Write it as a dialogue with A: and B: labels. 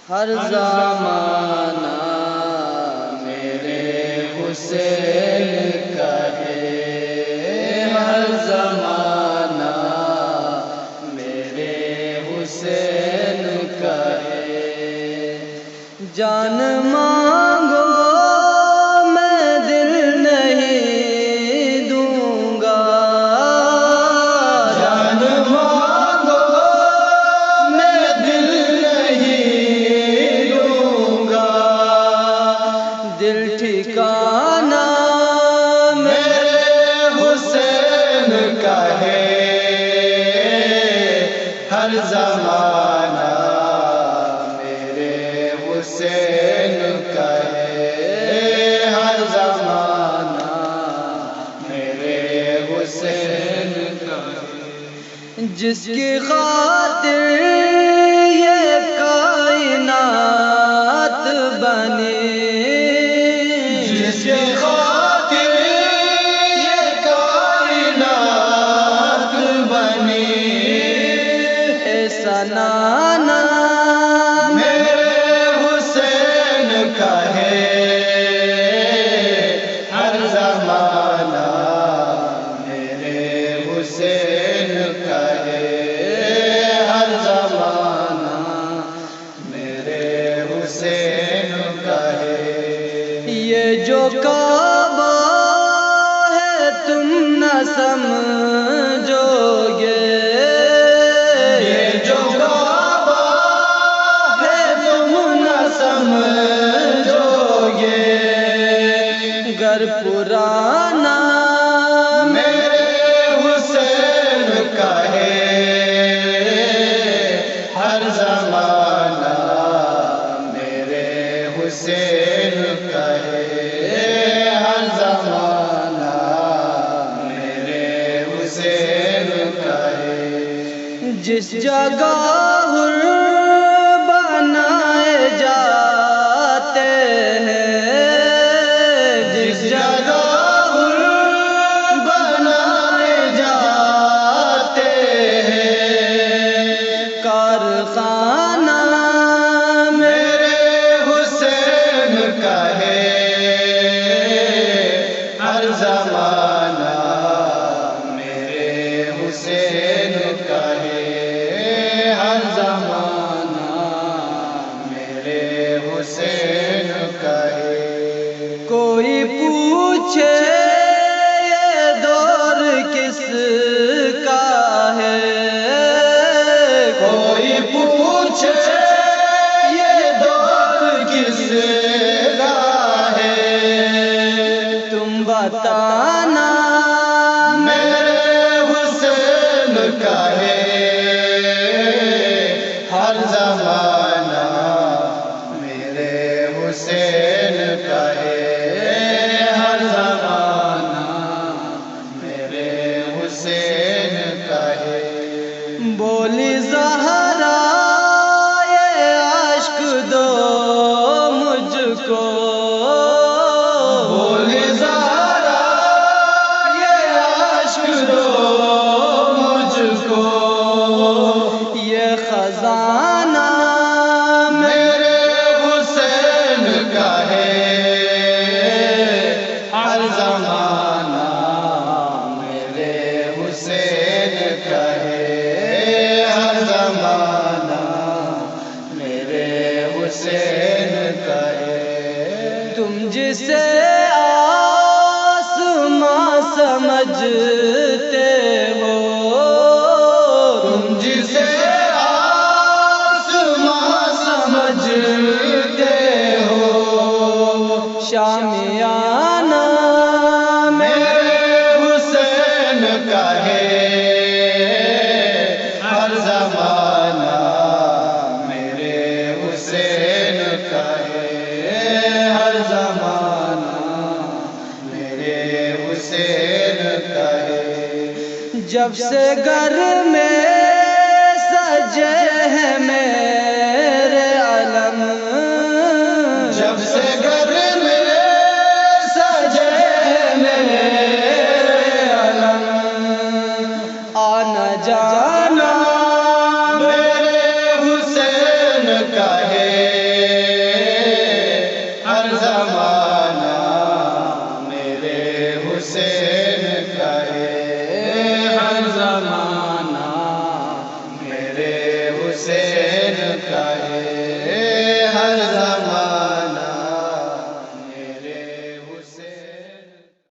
A: ہر زمانہ میرے حسین کا ہے، ہر زمانہ میرے حسین کا ہے۔ جان مانگو میں دل نہیں دوں گا، جان مانگو میں دل نہیں دوں گا، دل ٹھکانا میرے حسین کا ہے، ہر زمانہ میرے حسین کا ہے، ہر زمانہ میرے حسین کا ہے۔ جس کی خاطر یہ کائنات بنی، جس کی خاطر یہ کائنات بنی، ایسا نانا میرے حسین کا ہے، ہر زمانہ میرے حسین کا ہے، ہر زمانہ میرے حسین کا ہے۔ یہ جو کعبہ ہے تم نہ سمجھو گے، یہ جو کعبہ ہے تم نہ سمجھو گے، گر پرانا میرے حسین کا ہے، ہر زمانہ میرے حسین کا ہے، ہر زمانہ میرے حسین کا ہے۔ جس جگہ حر بنائے جاتے ہیں، جس جگہ حر بنائے جاتے ہیں، کارخانہ میرے حسین کا ہے، ہر زمانہ میرے حسین کا ہے، ہر زمانہ میرے حسین کا ہے۔ کوئی پوچھے یہ دور کس کا ہے، کوئی پوچھے یہ دور کس کا ہے، تم بتانا میرے حسین کا ہے، ہر زمانہ میرے حسین کا ہے، ہر زمانہ میرے حسین کا ہے۔ بولی زہرا یہ عشق دو مجھ کو، بولی زہرا یہ عشق دو مجھ کو، یہ خزانہ میرے حسین کا ہے، ہر زمانہ میرے حسین کا ہے، ہر زمانہ میرے حسین کا ہے۔ تم جسے آسماں سمجھتے ہو، تم جسے آسماں سمجھتے ہو، شامیانہ میرے حسین کا ہے، ہر زمانہ میرے حسین کا ہے، ہر زمانہ میرے حسین کا ہے۔ جب سے گھر میں